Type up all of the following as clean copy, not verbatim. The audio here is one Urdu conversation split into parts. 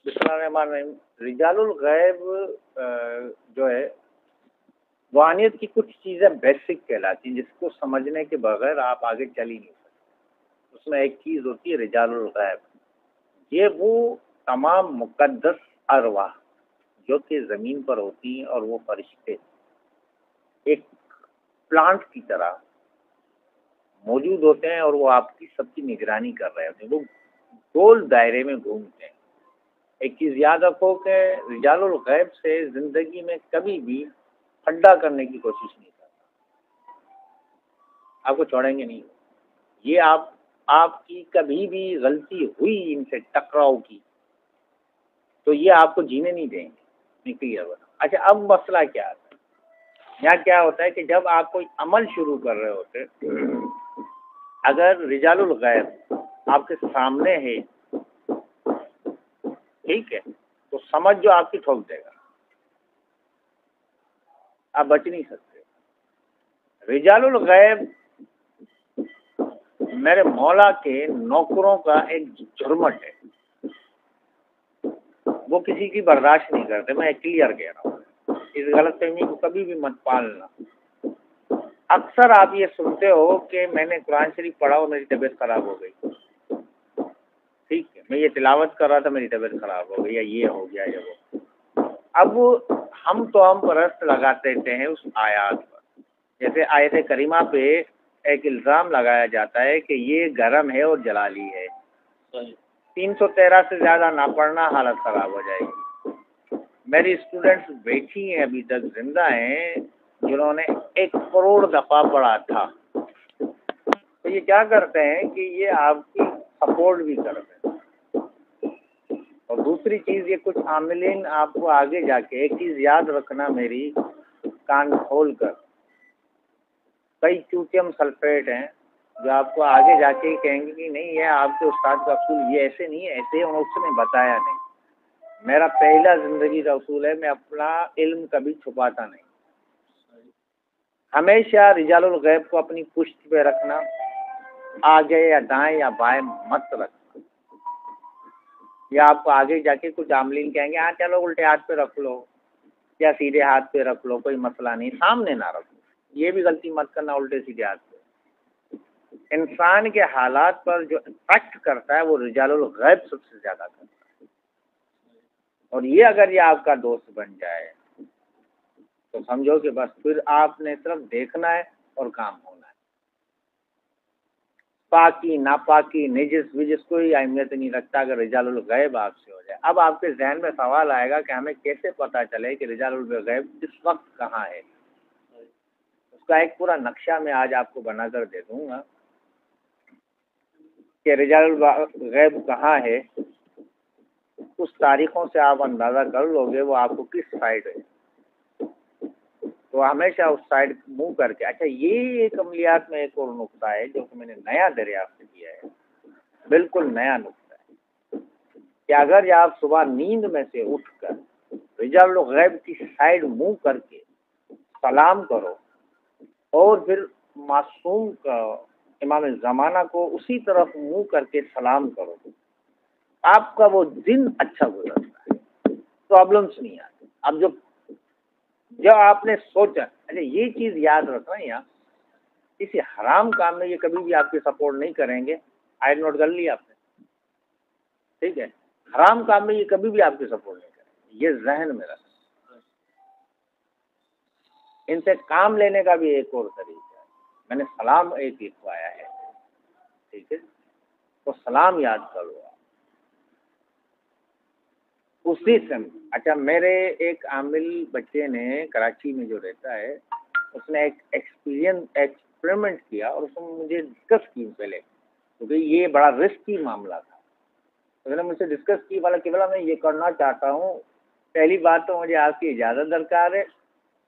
بسم اللہ الرحمن الرحیم۔ رجال الغیب جو ہے روحانیت کی کچھ چیزیں بیسک کہلاتی ہیں جس کو سمجھنے کے بغیر آپ آگے چل ہی نہیں سکتے۔ اس میں ایک چیز ہوتی ہے رجال الغیب، یہ وہ تمام مقدس ارواح جو کہ زمین پر ہوتی ہیں اور وہ فرشتے ایک پلانٹ کی طرح موجود ہوتے ہیں اور وہ آپ کی سب کی نگرانی کر رہے ہوتے ہیں، وہ گول دائرے میں گھومتے ہیں۔ ایک چیز یاد رکھو کہ رجال الغیب سے زندگی میں کبھی بھی پھڈا کرنے کی کوشش نہیں کرتا، آپ کو چھوڑیں گے نہیں۔ یہ آپ کی کبھی بھی غلطی ہوئی ان سے ٹکراؤ کی تو یہ آپ کو جینے نہیں دیں گے، نکلیے بتا۔ اچھا، اب مسئلہ کیا آتا ہے؟ یہاں کیا ہوتا ہے کہ جب آپ کوئی عمل شروع کر رہے ہوتے، اگر رجال الغیب آپ کے سامنے ہے، ٹھیک ہے، تو سمجھ جو آپ کی ٹھوک دے گا، آپ بچ نہیں سکتے۔ رجال الغیب میرے مولا کے نوکروں کا ایک جرمٹ ہے، وہ کسی کی برداشت نہیں کرتے۔ میں کلیئر کہہ رہا ہوں، اس غلط فہمی کو کبھی بھی مت پالنا۔ اکثر آپ یہ سنتے ہو کہ میں نے قرآن شریف پڑھا اور میری طبیعت خراب ہو گئی، ٹھیک ہے، میں یہ تلاوت کر رہا تھا میری طبیعت خراب ہو گئی، یا یہ ہو گیا یا وہ۔ اب ہم پرست لگاتے ہیں اس آیات پر، جیسے آیت کریمہ پہ ایک الزام لگایا جاتا ہے کہ یہ گرم ہے اور جلالی ہے، 313 سے زیادہ نہ پڑھنا حالت خراب ہو جائے گی۔ میری اسٹوڈنٹس بیٹھی ہیں ابھی تک زندہ ہیں جنہوں نے 1 کروڑ دفعہ پڑھا تھا۔ تو یہ کیا کرتے ہیں کہ یہ آپ کی سپورٹ بھی کرتے ہیں۔ اور دوسری چیز، یہ کچھ عاملین آپ کو آگے جا کے ایک چیز یاد رکھنا، میری کان کھول کر، کئی چوٹیم سلفیٹ ہیں جو آپ کو آگے جا کے کہیں گے کہ نہیں یہ آپ کے استاد کا اصول یہ ایسے نہیں ہے، ایسے اس نے بتایا نہیں۔ میرا پہلا زندگی کا اصول ہے، میں اپنا علم کبھی چھپاتا نہیں۔ ہمیشہ رجال الغیب کو اپنی پشت پہ رکھنا، آگے یا دائیں یا بائیں مت رکھنا۔ یا آپ کو آگے جا کے کچھ عاملین کہیں گے ہاں چلو الٹے ہاتھ پہ رکھ لو یا سیدھے ہاتھ پہ رکھ لو، کوئی مسئلہ نہیں، سامنے نہ رکھو۔ یہ بھی غلطی مت کرنا، الٹے سیدھے ہاتھ پہ۔ انسان کے حالات پر جو افیکٹ کرتا ہے وہ رجال الغیب سب سے زیادہ کرتا ہے۔ اور یہ اگر یہ آپ کا دوست بن جائے تو سمجھو کہ بس پھر آپ نے صرف دیکھنا ہے اور کام ہونا ہے۔ پاکی ناپاکی نجس وجس کوئی اہمیت نہیں رکھتا اگر رجال الغیب آپ سے ہو جائے۔ اب آپ کے ذہن میں سوال آئے گا کہ ہمیں کیسے پتہ چلے کہ رجال الغیب اس وقت کہاں ہے؟ اس کا ایک پورا نقشہ میں آج آپ کو بنا کر دے دوں گا کہ رجال الغیب کہاں ہے۔ اس تاریخوں سے آپ اندازہ کر لو گے وہ آپ کو کس سائڈ ہے، تو ہمیشہ اس سائڈ منہ کر کے۔ اچھا، یہ ایک عملیات میں ایک اور نقطہ ہے جو کہ میں نے نیا دریافت کیا ہے، بالکل نیا نقطہ ہے، کہ اگر آپ صبح نیند میں سے اٹھ کر رجال الغیب کی سائڈ منہ کر کے سلام کرو اور پھر معصوم کا امام زمانہ کو اسی طرف منہ کر کے سلام کرو، آپ کا وہ دن اچھا گزرتا ہے، پرابلمس نہیں آتی۔ اب جو آپ نے سوچا، اچھا یہ چیز یاد رکھنا، یہاں کسی حرام کام میں یہ کبھی بھی آپ کی سپورٹ نہیں کریں گے، آئی نوٹ کر لی آپ نے، ٹھیک ہے، حرام کام میں یہ کبھی بھی آپ کی سپورٹ نہیں کریں گے، یہ ذہن میں رکھنا۔ ان سے کام لینے کا بھی ایک اور طریقہ ہے، میں نے سلام ایک لکھوایا ہے، ٹھیک ہے، تو سلام یاد کرو آپ اسی سے۔ اچھا، میرے ایک عامل بچے نے کراچی میں جو رہتا ہے، اس نے ایک ایکسپریمنٹ کیا اور اس نے مجھے ڈسکس کی پہلے، کیونکہ یہ بڑا رسکی معاملہ تھا۔ اس نے مجھ سے ڈسکس کی، کہ بلا میں یہ کرنا چاہتا ہوں، پہلی بات تو مجھے آپ کی اجازت درکار ہے،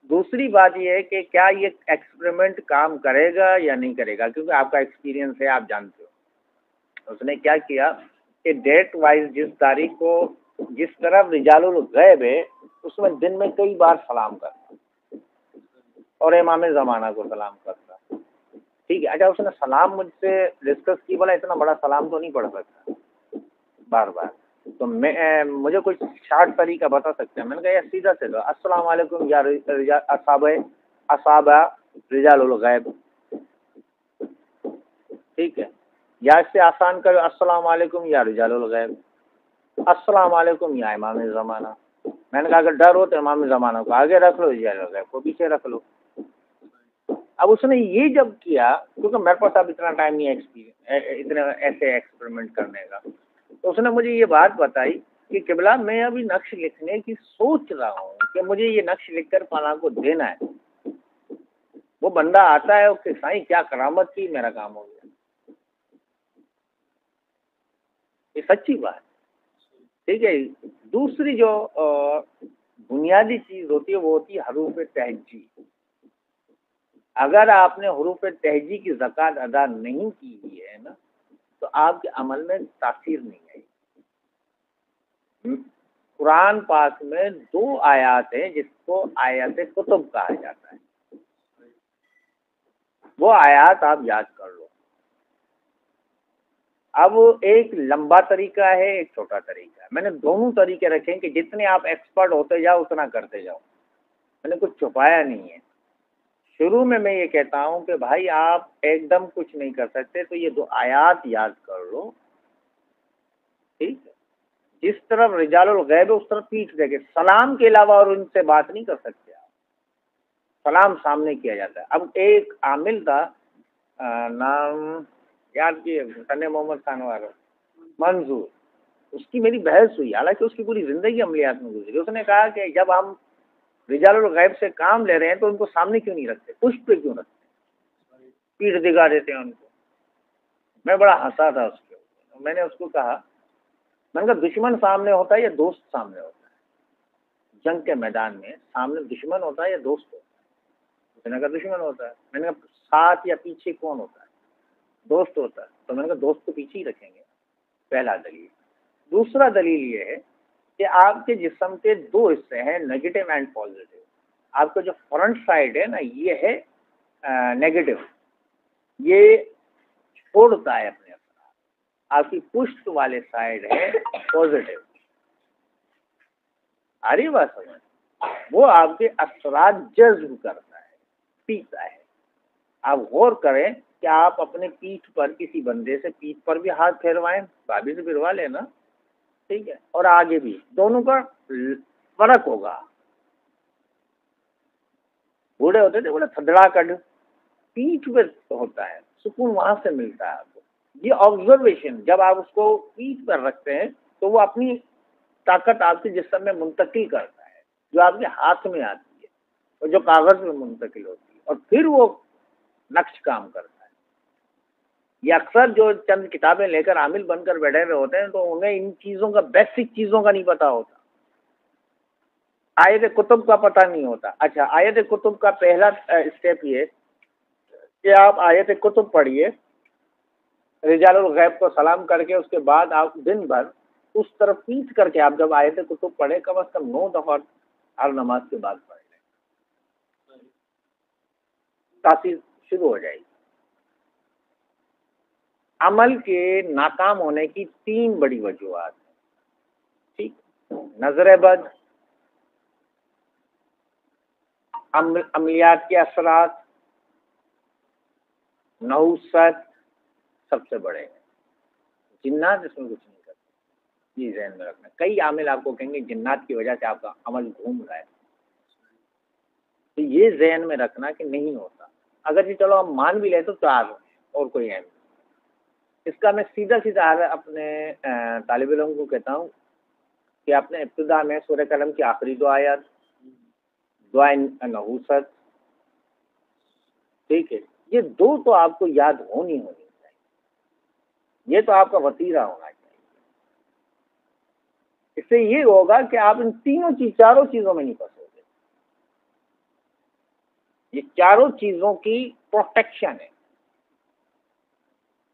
دوسری بات یہ ہے کہ کیا یہ ایکسپریمنٹ کام کرے گا یا نہیں کرے گا، کیونکہ آپ کا ایکسپیرینس ہے، آپ جانتے ہو۔ اس نے کیا کیا کہ ڈیٹ وائز جس تاریخ کو جس طرف رجال الغیب ہے اس میں دن میں کئی بار سلام کرتا اور امام زمانہ کو سلام کرتا، ٹھیک ہے۔ اچھا، اس نے سلام مجھ سے ڈسکس کی، بولا اتنا بڑا سلام تو نہیں پڑھ سکتا بار بار، تو میں مجھے کچھ شارٹ طریقہ بتا سکتے ہیں؟ میں نے کہا یار سیدھا سے دو، السلام علیکم یا اصحاب رجال الغیب، ٹھیک ہے، یا اس سے آسان کرو السلام علیکم یا رجال الغیب، السلام علیکم یا امام زمانہ۔ میں نے کہا اگر ڈر ہو تو امام زمانہ کو آگے رکھ لو، رجال الغیب کو پیچھے رکھ لو۔ اب اس نے یہ جب کیا، کیونکہ میرے پاس اب اتنا ٹائم نہیں ہے اتنے ایسے ایکسپریمنٹ کرنے کا، تو اس نے مجھے یہ بات بتائی کہ قبلہ میں ابھی نقش لکھنے کی سوچ رہا ہوں کہ مجھے یہ نقش لکھ کر فلاں کو دینا ہے۔ وہ بندہ آتا ہے کہ سائیں کیا کرامت کی، میرا کام ہو گیا۔ یہ سچی بات، ٹھیک ہے۔ دوسری جو بنیادی چیز ہوتی ہے وہ ہوتی ہے حروف تہجی۔ اگر آپ نے حروف تہجی کی زکوٰۃ ادا نہیں کی ہوئی ہے نا تو آپ کے عمل میں تاثیر نہیں آئی۔ قرآن پاک میں 2 آیات ہیں جس کو آیات کتب کہا جاتا ہے، وہ آیات آپ یاد کر لو۔ اب ایک لمبا طریقہ ہے، ایک چھوٹا طریقہ ہے۔ میں نے دونوں طریقے رکھے ہیں کہ جتنے آپ ایکسپرٹ ہوتے جاؤ اتنا کرتے جاؤ، میں نے کچھ چھپایا نہیں ہے۔ شروع میں یہ کہتا ہوں کہ بھائی آپ ایک دم کچھ نہیں کر سکتے تو یہ 2 آیات یاد کر لو، ٹھیک ہے۔ جس طرف رجال الغیب ہے اس طرف پیٹھ دے کے، سلام کے علاوہ اور ان سے بات نہیں کر سکتے آپ، سلام سامنے کیا جاتا ہے۔ اب ایک عامل تھا، نام یاد کیے، سن محمد خان والا منظور، اس کی میری بحث ہوئی، حالانکہ اس کی پوری زندگی عملیات میں گزری۔ اس نے کہا کہ جب ہم رجال الغیب سے کام لے رہے ہیں تو ان کو سامنے کیوں نہیں رکھتے، پشت پہ کیوں رکھتے، پیٹھ دکھا دیتے ہیں ان کو۔ میں بڑا ہنسا تھا اس کے اوپر۔ میں نے اس کو کہا، میں نے کہا دشمن سامنے ہوتا ہے یا دوست سامنے ہوتا ہے؟ جنگ کے میدان میں سامنے دشمن ہوتا ہے یا دوست ہوتا ہے؟ اس نے کہا دشمن ہوتا ہے۔ میں نے کہا ساتھ یا پیچھے کون ہوتا ہے؟ دوست ہوتا ہے۔ تو میں نے کہا دوست کو پیچھے ہی رکھیں گے، پہلا دلیل۔ دوسرا دلیل یہ ہے کہ آپ کے جسم کے 2 حصے ہیں، نیگیٹو اینڈ پازیٹیو۔ آپ کا جو فرنٹ سائڈ ہے نا یہ ہے نیگیٹو، یہ چھوڑتا ہے اپنے اثرات۔ آپ کی پشت والے سائڈ ہے پازیٹیو، آ رہی بات سمجھ؟ وہ آپ کے اثرات جذب کرتا ہے، پیتا ہے۔ آپ غور کریں کہ آپ اپنے پیٹھ پر کسی بندے سے پیٹھ پر بھی ہاتھ پھیروائیں، بھابھی سے پھروا لینا، ٹھیک ہے، اور آگے بھی، دونوں کا فرق ہوگا۔ بوڑھے ہوتے تھے بولے تھدڑا کڈ، پیٹھ پہ ہوتا ہے، سکون وہاں سے ملتا ہے آپ کو۔ یہ آبزرویشن جب آپ اس کو پیٹھ پر رکھتے ہیں تو وہ اپنی طاقت آپ کے جسم میں منتقل کرتا ہے، جو آپ کے ہاتھ میں آتی ہے اور جو کاغذ میں منتقل ہوتی ہے، اور پھر وہ نقش کام کرتا ہے۔ یہ اکثر جو چند کتابیں لے کر عامل بن کر بیٹھے ہوئے ہوتے ہیں تو انہیں ان چیزوں کا، بیسک چیزوں کا نہیں پتا ہوتا، آیت کتب کا پتہ نہیں ہوتا۔ اچھا، آیت کتب کا پہلا اسٹیپ یہ کہ آپ آیت کتب پڑھیے، رجال الغیب کو سلام کر کے، اس کے بعد آپ دن بھر اس طرف پیچھ کر کے آپ جب آیت کتب پڑھیں، کم از کم 9 دفعہ ہر نماز کے بعد پڑھ لیں، تاثیر شروع ہو جائے گی۔ عمل کے ناکام ہونے کی 3 بڑی وجوہات ہیں، ٹھیک، نظر بد، عملیات کے اثرات، نحوست، سب سے بڑے ہیں جنات، اس میں کچھ نہیں کرتے، یہ ذہن میں رکھنا۔ کئی عامل آپ کو کہیں گے جنات کی وجہ سے آپ کا عمل گھوم رہا ہے، تو یہ ذہن میں رکھنا کہ نہیں ہوتا۔ اگر جی چلو ہم مان بھی لیں تو 4 اور کوئی ہے نہیں۔ اس کا میں سیدھا سیدھا اپنے طالب علم کو کہتا ہوں کہ اپنے ابتدا میں سورہ قلم کی آخری 2 آیات، دعا نحوست، ٹھیک ہے، یہ 2 تو آپ کو یاد ہونی چاہیے، یہ تو آپ کا وطیرہ ہونا چاہیے۔ اس سے یہ ہوگا کہ آپ ان چاروں چیزوں میں نہیں پھنسو گے۔ یہ چاروں چیزوں کی پروٹیکشن ہے،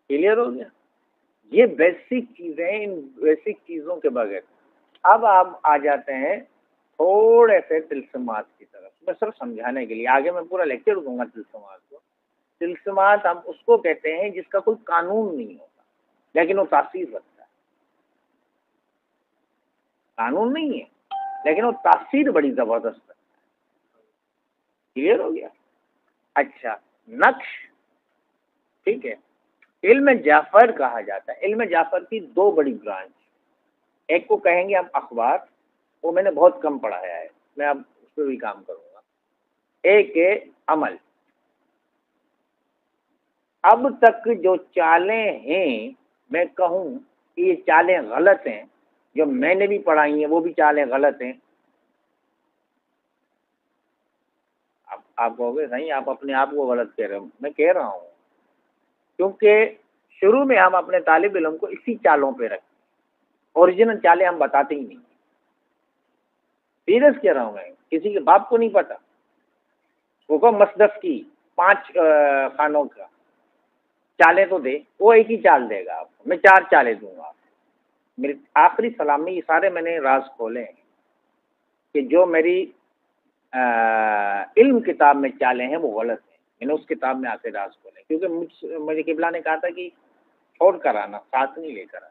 کلیئر ہو گیا؟ یہ بیسک چیزیں، ان بیسک چیزوں کے بغیر اب آپ آ جاتے ہیں تھوڑے سے تلسمات کی طرف۔ میں صرف سمجھانے کے لیے، آگے میں پورا لیکچر دوں گا تلسمات کو۔ تلسمات ہم اس کو کہتے ہیں جس کا کوئی قانون نہیں ہوتا لیکن وہ تاثیر رکھتا ہے۔ قانون نہیں ہے لیکن وہ تاثیر بڑی زبردست ہے. کلیئر ہو گیا؟ اچھا نقش ٹھیک ہے. علم جعفر کہا جاتا ہے. علم جعفر کی دو بڑی برانچ، ایک کو کہیں گے ہم اخبار، وہ میں نے بہت کم پڑھایا ہے، میں اب اس پہ بھی کام کروں گا. ایک ہے عمل. اب تک جو چالیں ہیں میں کہوں کہ یہ چالیں غلط ہیں، جو میں نے بھی پڑھائی ہیں وہ بھی چالیں غلط ہیں. اب آپ کہو گے نہیں آپ اپنے آپ کو غلط کہہ رہے ہو. میں کہہ رہا ہوں کیونکہ شروع میں ہم اپنے طالب علم کو اسی چالوں پہ رکھیں، اوریجنل چالیں ہم بتاتے ہی نہیں. سیریس کہہ رہا ہوں میں، کسی کے باپ کو نہیں پتا. وہ کو مسدس کی 5 خانوں کا چالیں تو دے، وہ ایک ہی چال دے گا آپ کو، میں 4 چالیں دوں گا. میری آخری سلام میں یہ سارے میں نے راز کھولے ہیں کہ جو میری علم کتاب میں چالیں ہیں وہ غلط ہیں. میں نے اس کتاب میں آ کے راز کھولے کیونکہ مجھے قبلہ نے کہا تھا کہ چھوڑ کر آنا، ساتھ نہیں لے کر آنا.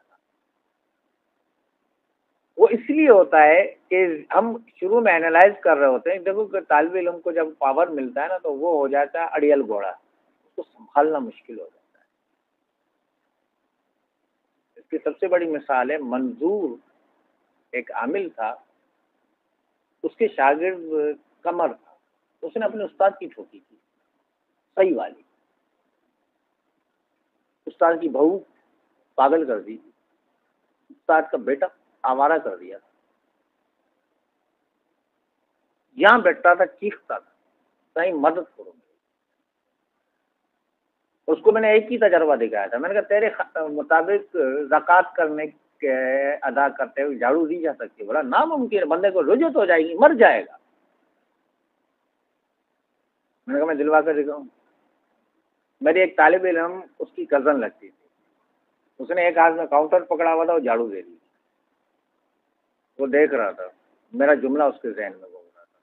وہ اس لیے ہوتا ہے کہ ہم شروع میں اینالائز کر رہے ہوتے ہیں. دیکھو کہ طالب علم کو جب پاور ملتا ہے نا تو وہ ہو جاتا ہے اڑیل گھوڑا، اس کو سنبھالنا مشکل ہو جاتا ہے. اس کی سب سے بڑی مثال ہے منظور ایک عامل تھا، اس کے شاگرد قمر تھا، اس نے اپنے استاد کی ٹھوکی تھی صحیح والی. استاد کی بہو پاگل کر دی، استاد کا بیٹا آوارہ کر دیا. یہاں بیٹھتا تھا چیختا تھا کہیں مدد کرو. اس کو میں نے ایک ہی تجربہ دکھایا تھا. میں نے کہا تیرے مطابق زکوٰۃ کرنے کے ادا کرتے ہوئے جھاڑو دی جا سکتی ہے؟ بولا ناممکن ہے، بندے کو رجعت ہو جائے گی، مر جائے گا. میں نے کہا میں دلوا کر دکھاؤں. میری ایک طالب علم اس کی کزن لگتی تھی، اس نے ایک ہاتھ میں کاؤنٹر پکڑا ہوا تھا اور جھاڑو دے دی. وہ دیکھ رہا تھا، میرا جملہ اس کے ذہن میں گھوم رہا تھا.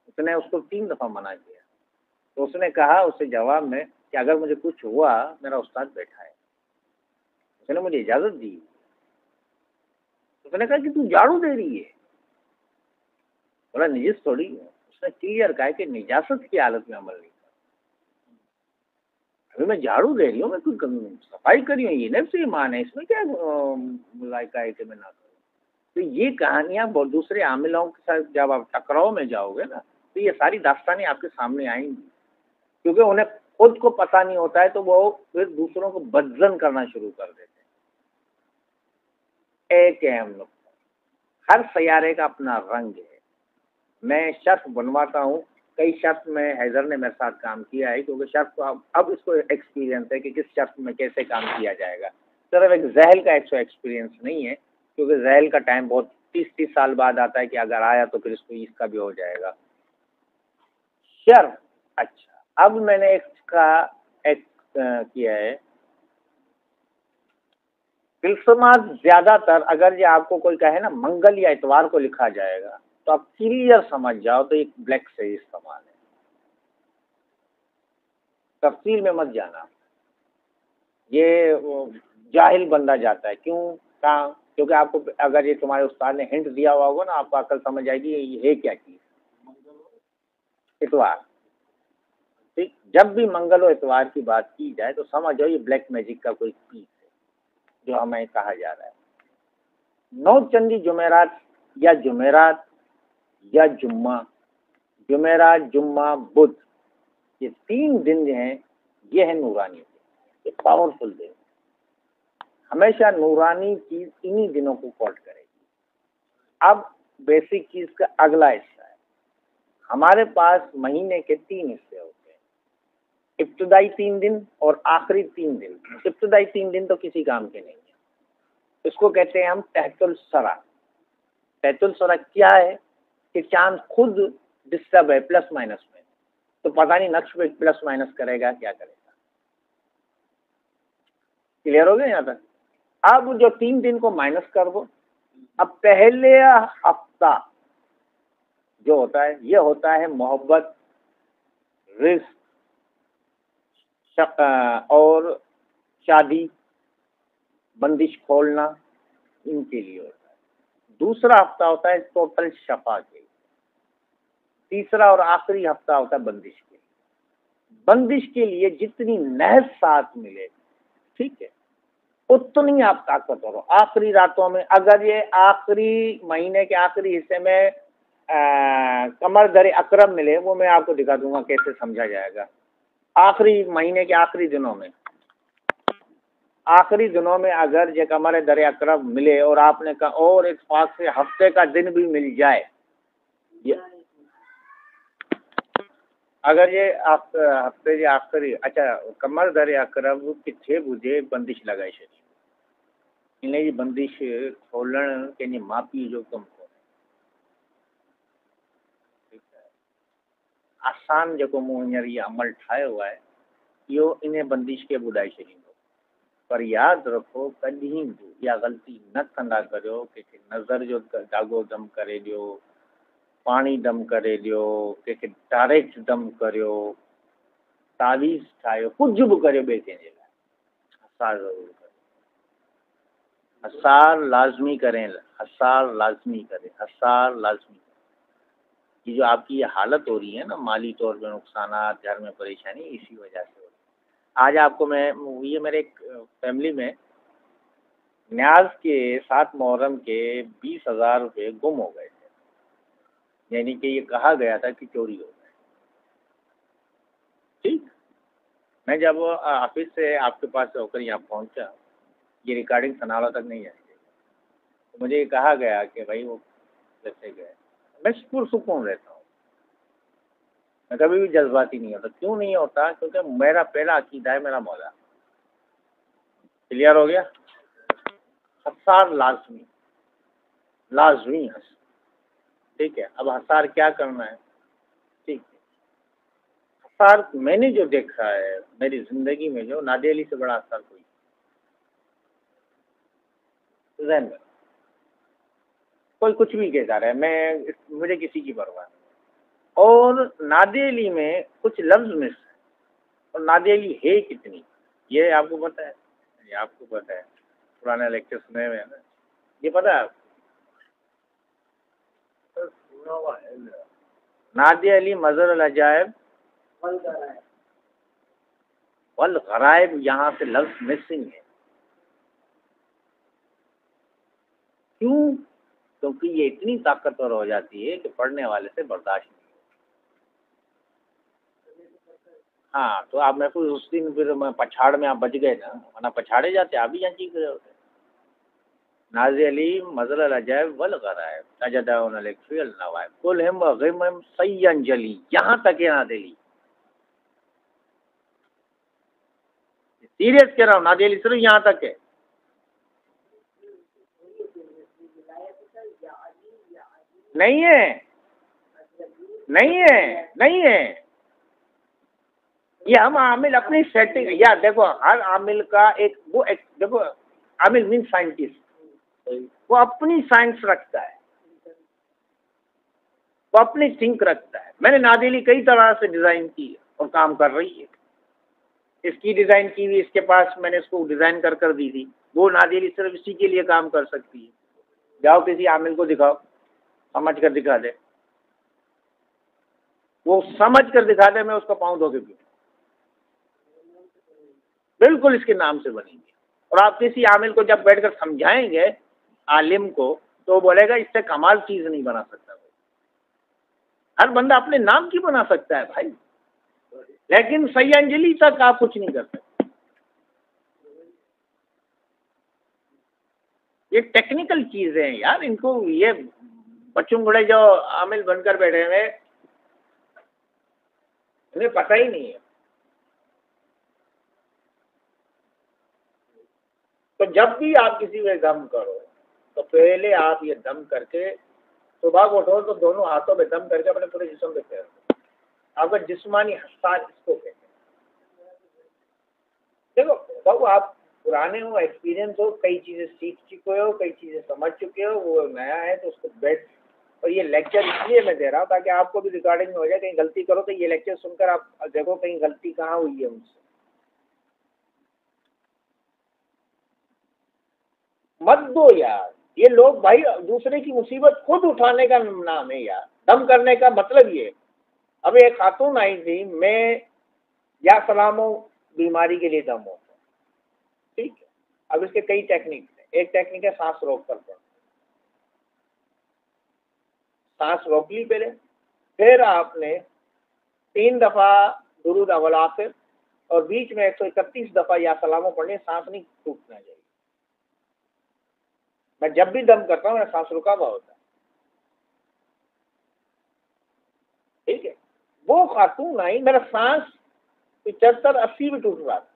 اس نے اس کو 3 دفعہ منع کیا تو اس نے کہا اس سے جواب میں کہ اگر مجھے کچھ ہوا میرا استاد بیٹھا ہے. اس نے مجھے اجازت دی. اس نے کہا کہ تو جھاڑو دے رہی ہے. بولا نجس تھوڑی ہے. اس نے کلیئر کہا کہ نجاست کی حالت میں عمل نہیں کرا. ابھی میں جھاڑو دے رہی ہوں، میں کوئی صفائی کری ہوں، یہ نفس ایمان ہے، اس میں کیا مذائقہ ہے کہ میں نہ کروں. تو یہ کہانیاں بہت دوسرے عاملوں کے ساتھ جب آپ ٹکراؤ میں جاؤ گے نا تو یہ ساری داستانیں آپ کے سامنے آئیں گی، کیونکہ انہیں خود کو پتہ نہیں ہوتا ہے تو وہ پھر دوسروں کو بدزن کرنا شروع کر دیتے ہیں. ایک اہم نقطہ، ہر سیارے کا اپنا رنگ ہے. میں شرف بنواتا ہوں، کئی شرف میں حیدر نے میرے ساتھ کام کیا ہے کیونکہ شرف اب اس کو ایکسپیرینس ہے کہ کس شرف میں کیسے کام کیا جائے گا. صرف ایک ذہل کا ایکسپیرینس نہیں ہے کیونکہ ذہل کا ٹائم بہت 30 سال بعد آتا ہے کہ اگر آیا تو پھر اس کو اس کا بھی ہو جائے گا. شرف اچھا. اب میں نے ایک کا ایک کیا ہے التماس. زیادہ تر اگر یہ آپ کو کوئی کہے نا منگل یا اتوار کو لکھا جائے گا تو آپ کلیئر سمجھ جاؤ تو ایک بلیک سے استعمال ہے. تفصیل میں مت جانا، یہ جاہل بندہ جاتا ہے. کیوں کہاں؟ کیونکہ آپ کو اگر یہ تمہارے استاد نے ہنٹ دیا ہوا ہوگا نا آپ کو عقل سمجھ آئے گی یہ ہے کیا چیز. اتوار ٹھیک. جب بھی منگل و اتوار کی بات کی جائے تو سمجھ جاؤ یہ بلیک میجک کا کوئی پیس ہے جو ہمیں کہا جا رہا ہے. 9 چندی جمعرات یا جمعرات یا جمعہ، جمعرات جمعہ بدھ، یہ 3 دن جو ہیں یہ ہے نورانی دن، یہ پاورفل دن. ہمیشہ نورانی چیز انہی دنوں کو کوٹ کرے گی. اب بیسک چیز کا اگلا حصہ ہے. ہمارے پاس مہینے کے 3 حصے ہوتے ہیں، ابتدائی 3 دن اور آخری 3 دن. ابتدائی 3 دن تو کسی کام کے نہیں ہیں، اس کو کہتے ہیں ہم تحت السرا. تحت السرا کیا ہے کہ چاند خود ڈسٹرب ہے پلس مائنس میں، تو پتہ نہیں نقش پہ پلس مائنس کرے گا کیا کرے گا. کلیئر ہو گیا یہاں تک؟ اب جو 3 دن کو مائنس کر دو. اب پہلے ہفتہ جو ہوتا ہے یہ ہوتا ہے محبت، رزق اور شادی، بندش کھولنا، ان کے لیے ہوتا ہے. دوسرا ہفتہ ہوتا ہے ٹوٹل شفا کے، تیسرا اور آخری ہفتہ ہوتا ہے بندش کے. بندش کے لیے جتنی نحس ساتھ ملے، ٹھیک ہے، اتنی آپ طاقتور ہو. آخری راتوں میں اگر یہ آخری مہینے کے آخری حصے میں کمر در اکرم ملے، وہ میں آپ کو دکھا دوں گا کیسے سمجھا جائے گا. آخری مہینے کے آخری دنوں میں، آخری دنوں میں اگر یہ کمر در اکرم ملے اور آپ نے کہا اور اتفاق سے ہفتے کا دن بھی مل جائے، اگر یہ ہفتے کے آخری، اچھا کمر در اکرم کہ 6 بجے بندش لگائی شریف انہیں یہ بندش کھولن کے نہیں معافی جو کم کو آسان جو مجھے یہ عمل ٹھائے ہوا ہے یہ انہیں بندش کے بدائی شریف. پر یاد رکھو کدیں یا غلطی نہ کندا کرو کہ نظر جو داغو دم کرے ڈیو، پانی دم کرے ڈیو، کہ ڈائریکٹ دم کرو، تعویذ ٹھاؤ، کچھ بھی کرو بے کے حسار ضرور کرو. حسار لازمی کریں، حسار لازمی کریں، حسار لازمی کریں. یہ جو آپ کی یہ حالت ہو رہی ہے نا مالی طور پہ نقصانات، گھر میں پریشانی، اسی وجہ سے ہو رہی ہے. آج آپ کو میں یہ میرے ایک فیملی میں نیاز کے 7 محرم کے 20,000 روپے گم ہو گئے تھے، یعنی کہ یہ کہا گیا تھا کہ چوری ہو گئے. ٹھیک، میں جب آفس سے آپ کے پاس ہو کر یہاں پہنچا، یہ ریکارڈنگ سنالا تک نہیں آئی تو مجھے یہ کہا گیا کہ بھائی وہ کیسے گئے. میں پرسکون رہتا ہوں، میں کبھی بھی جذباتی نہیں ہوتا. کیوں نہیں ہوتا؟ کیونکہ میرا پہلا عقیدہ ہے میرا مولا. کلیئر ہو گیا؟ حسار لازمی، لازمی ہے. ٹھیک ہے، اب حسار کیا کرنا ہے؟ ٹھیک ہے، حسار میں نے جو دیکھا ہے میری زندگی میں، جو نادیلی سے بڑا حسار کوئی ذہن میں، کوئی کچھ بھی کہتا رہے، مجھے کسی کی پرواہ نہیں. اور نادیلی میں کچھ لفظ مس ہے، اور نادیلی ہے کتنی یہ آپ کو پتہ ہے؟ یہ آپ کو پتہ ہے، پرانے لیکچر سنے ہوئے ہیں نا، یہ پتہ ہے آپ کو؟ نادی علی مظہر العجائب والغرائب، یہاں سے لفظ مسنگ ہے. کیوں؟ کیونکہ یہ اتنی طاقتور ہو جاتی ہے کہ پڑھنے والے سے برداشت نہیں. ہاں تو آپ محفوظ اس دن پھر پچھاڑ میں آپ بچ گئے نا، ورنہ پچھاڑے جاتے آپ بھی یہاں چیخ رہے ہوتے. نازی علی مظہر العجائب والغرائب تجدون الاکفی النوائب کل ہم غم سین جلی، یہاں تک ہے نادی علی. سیریس کہہ رہا ہوں، نادی علی صرف یہاں تک ہے. نہیں ہے، نہیں ہے، نہیں ہے. یہ ہم عامل اپنی سیٹنگ، یا دیکھو ہر عامل کا ایک وہ دیکھو عامل مین سائنٹسٹ، وہ اپنی سائنس رکھتا ہے، وہ اپنی تھنک رکھتا ہے. میں نے نادیلی کئی طرح سے ڈیزائن کی اور کام کر رہی ہے. اس کی ڈیزائن کی ہوئی، اس کے پاس میں نے اس کو ڈیزائن کر دی تھی. وہ نادیلی صرف اسی کے لیے کام کر سکتی ہے. جاؤ کسی عامل کو دکھاؤ، سمجھ کر دکھا دے، وہ سمجھ کر دکھا دے، میں اس کا پاؤں دھو کے پیوں، بالکل اس کے نام سے بنیں گے. اور آپ کسی عامل کو جب بیٹھ کر سمجھائیں گے عالم کو، تو وہ بولے گا اس سے کمال چیز نہیں بنا سکتا. ہر بندہ اپنے نام کی بنا سکتا ہے بھائی، لیکن سینجلی تک آپ کچھ نہیں کر سکتے. یہ ٹیکنیکل چیزیں ہیں یار، ان کو یہ بچوں بڑے جو عامل بن کر بیٹھے ہوئے انہیں پتہ ہی نہیں ہے. تو جب بھی آپ کسی میں دم کرو تو پہلے آپ یہ دم کر کے صبح کو اٹھو تو دونوں ہاتھوں میں دم کر کے اپنے پورے جسم پہ پھیر دو. آپ کا جسمانی حساس اس کو کہتے ہیں. دیکھو بابو آپ پرانے ہو، ایکسپیرینس ہو، کئی چیزیں سیکھ چکے ہو، کئی چیزیں سمجھ چکے ہو، وہ نیا ہے تو اس کو بیٹھ. اور یہ لیکچر اس لیے میں دے رہا ہوں تاکہ آپ کو بھی ریکارڈنگ میں ہو جائے. کہیں غلطی کرو تو یہ لیکچر سن کر آپ دیکھو کہیں غلطی کہاں ہوئی ہے. مجھ سے مت دو یار، یہ لوگ بھائی دوسرے کی مصیبت خود اٹھانے کا نام ہے یار. دم کرنے کا مطلب یہ. اب ایک خاتون آئی تھی، میں یا سلاموں بیماری کے لیے دم ہوتا ہے، ٹھیک ہے. اب اس کے کئی ٹیکنیک ہیں. ایک ٹیکنیک ہے سانس روک کر پڑھنا. سانس روک لی پہلے، پھر آپ نے 3 دفعہ درود اول آخر اور بیچ میں 131 دفعہ یا سلاموں پڑھنے. سانس نہیں ٹوٹنا چاہیے. میں جب بھی دم کرتا ہوں میرا سانس رکا ہوا ہوتا ہے، ٹھیک ہے. وہ خاتون آئی، میرا سانس 75-80 بھی ٹوٹ رہا تھا.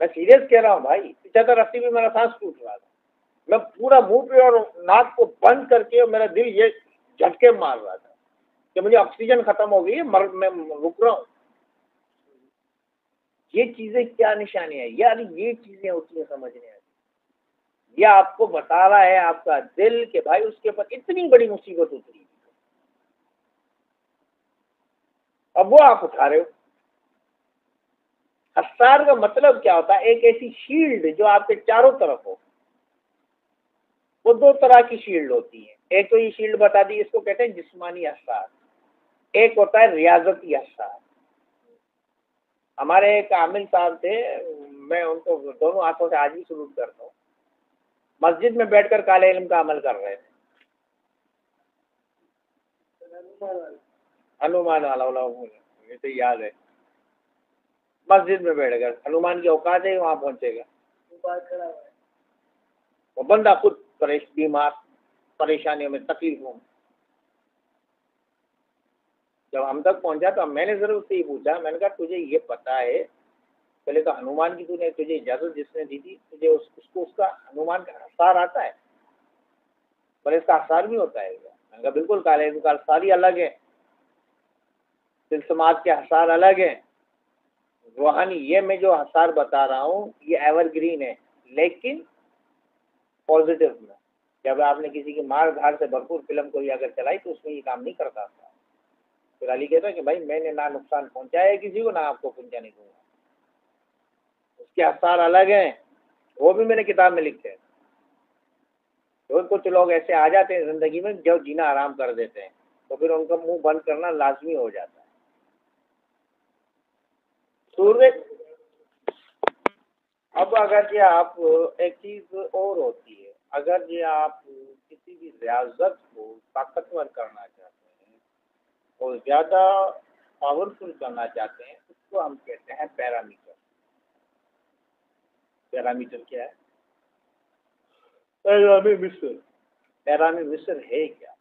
میں سیریس کہہ رہا ہوں بھائی، 75-80 بھی میرا سانس ٹوٹ رہا تھا. میں پورا منہ پہ اور ناک کو بند کر کے میرا دل یہ جھٹکے مار رہا تھا کہ مجھے آکسیجن ختم ہو گئی ہے، میں رک رہا ہوں. یہ چیزیں کیا نشانی ہے یار؟ یہ چیزیں ہوتی ہیں سمجھنے آتی. یہ آپ کو بتا رہا ہے آپ کا دل کہ بھائی اس کے اوپر اتنی بڑی مصیبت اتری، اب وہ آپ اٹھا رہے ہو. حسار کا مطلب کیا ہوتا ہے؟ ایک ایسی شیلڈ جو آپ کے چاروں طرف ہو. وہ 2 طرح کی شیلڈ ہوتی ہیں. ایک تو یہ شیلڈ بتا دی، اس کو کہتے ہیں جسمانی حسار. ایک ہوتا ہے ریاضتی حسار. ہمارے ایک عامل صاحب تھے، میں ان کو دونوں ہاتھوں سے آج بھی سلوٹ کرتا ہوں. مسجد میں بیٹھ کر کالے علم کا عمل کر رہے تھے. ہنومان والا یہ تو یاد ہے. مسجد میں بیٹھ کر ہنومان کی اوقات ہے وہاں پہنچے گا. وہ بندہ خود بیمار، پریشانیوں میں، تکلیفوں میں. جب ہم تک پہنچا تو میں نے ضرور سے یہ پوچھا، میں نے کہا تجھے یہ پتا ہے پہلے تو ہنومان کی نے تجھے اجازت جس نے دی تھی تجھے اس کا ہنومان کا حسار آتا ہے؟ پر اس کا حسار بھی ہوتا ہے. میں نے کہا بالکل کالے علم کا حسار ہی الگ ہے، سلسمات کے حسار الگ ہیں. روحانی یہ میں جو حسار بتا رہا ہوں یہ ایور گرین ہے، لیکن پازیٹیو میں. جب آپ نے کسی کی مار دھاڑ سے بھرپور فلم کوئی اگر چلائی تو اس میں یہ کام نہیں کرتا تھا. پھر علی کہتا ہے کہ بھائی میں نے نہ نقصان پہنچایا ہے کسی کو، نہ آپ کو پہنچانے دوں گا. اس کے حسار الگ ہیں، وہ بھی میں نے کتاب میں لکھے ہیں. تو کچھ لوگ ایسے آ جاتے ہیں زندگی میں جو جینا آرام کر دیتے ہیں، تو پھر ان کا منہ بند کرنا لازمی ہو جاتا ہے. سورج اب اگر یہ آپ ایک چیز اور ہوتی ہے، اگر یہ آپ کسی بھی ریاضت کو طاقتور کرنا چاہتے ہیں اور زیادہ پاورفل کرنا چاہتے ہیں، اس کو ہم کہتے ہیں پیرامیٹر. پیرامیٹر کیا ہے؟ پیرامی مصر. پیرامی مصر ہے کیا؟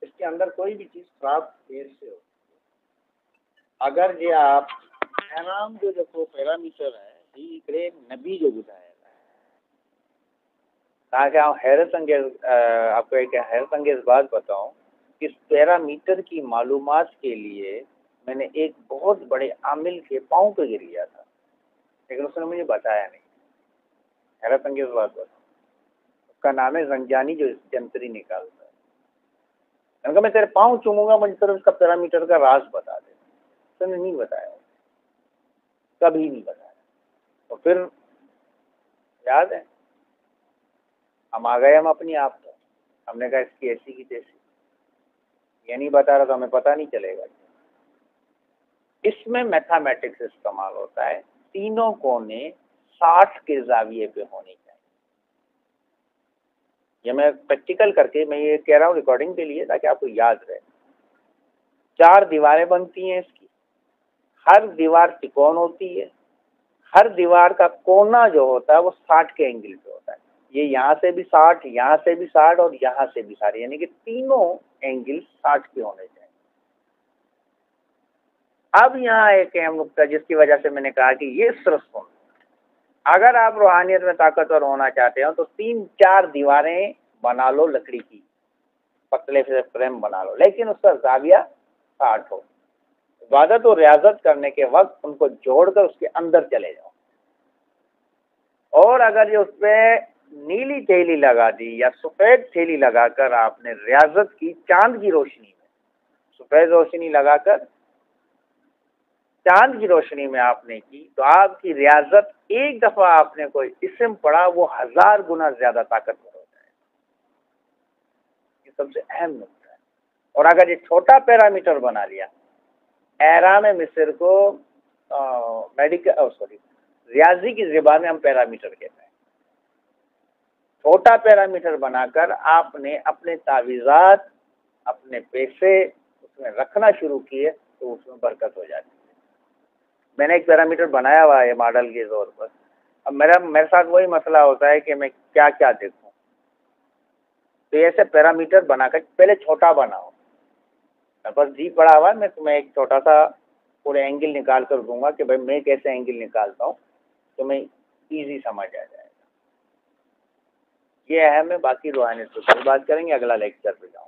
اس کے اندر کوئی بھی چیز خراب دیر سے ہوتی ہے. اگر یہ آپ پیرام جو دیکھو پیرامیٹر ہے یہ نبی جو بتایا تاکہ آپ حیرت انگیز آپ کو ایک حیرت انگیز بات بتاؤں. اس پیرامیٹر کی معلومات کے لیے میں نے ایک بہت بڑے عامل کے پاؤں پہ گر گیا تھا، لیکن اس نے مجھے بتایا نہیں. حیرت انگیز بات بتاؤں، اس کا نام ہے زنجانی جو جنتری نکالتا ہے. میں نے کہا میں تیرے پاؤں چوموں گا، مجھے صرف اس کا پیرامیٹر کا راز بتا دے. اس نے نہیں بتایا، کبھی نہیں بتایا. تو پھر یاد ہے ہم آ گئے، ہم اپنی آپ کو ہم نے کہا اس کی ایسی کی تیسی. یہ نہیں بتا رہا تو ہمیں پتہ نہیں چلے گا. اس میں میتھامیٹکس استعمال ہوتا ہے. تینوں کونے 60 کے زاویے پہ ہونے چاہیے. یہ میں پریکٹیکل کر کے میں یہ کہہ رہا ہوں ریکارڈنگ کے لیے تاکہ آپ کو یاد رہے. 4 دیواریں بنتی ہیں اس کی، ہر دیوار تکون ہوتی ہے. ہر دیوار کا کونا جو ہوتا ہے وہ 60 کے اینگل پہ ہوتا ہے. یہ یہاں سے بھی 60، یہاں سے بھی 60 اور یہاں سے بھی 60، یعنی کہ تینوں اینگل 60 کے ہونے چاہیے. اب یہاں ایک اہم نقطہ جس کی وجہ سے میں نے کہا کہ یہ صرف سن، اگر آپ روحانیت میں طاقتور ہونا چاہتے ہو تو 3-4 دیواریں بنا لو لکڑی کی، پتلے سے فریم بنا لو، لیکن اس کا زاویہ 60 ہو. عبادت اور ریاضت کرنے کے وقت ان کو جوڑ کر اس کے اندر چلے جاؤ. اور اگر یہ اس پہ نیلی تھیلی لگا دی یا سفید تھیلی لگا کر آپ نے ریاضت کی چاند کی روشنی میں، سفید روشنی لگا کر چاند کی روشنی میں آپ نے کی تو آپ کی ریاضت ایک دفعہ آپ نے کوئی اسم پڑھا وہ 1000 گنا زیادہ طاقتور ہو جائے. یہ سب سے اہم نقطہ ہے. اور اگر یہ چھوٹا پیرامیٹر بنا لیا، احرام مصر کو ریاضی کی زبان میں ہم پیرامیٹر کہتے ہیں. چھوٹا پیرامیٹر بنا کر آپ نے اپنے تعویذات، اپنے پیسے اس میں رکھنا شروع کیے تو اس میں برکت ہو جاتی ہے. میں نے ایک پیرامیٹر بنایا ہوا ہے ماڈل کے طور پر. اب میرے ساتھ وہی مسئلہ ہوتا ہے کہ میں کیا کیا دیکھوں. تو ایسے پیرامیٹر بنا کر پہلے چھوٹا بناؤ. میرے پاس جی پڑا ہوا ہے، میں تمہیں ایک چھوٹا سا پورے اینگل نکال کر دوں گا کہ بھائی میں کیسے اینگل نکالتا ہوں، تمہیں ایزی سمجھ آ جائے گا. یہ اہم ہے. باقی روحانیت پر بات کریں گے اگلا لیکچر پہ جاؤں.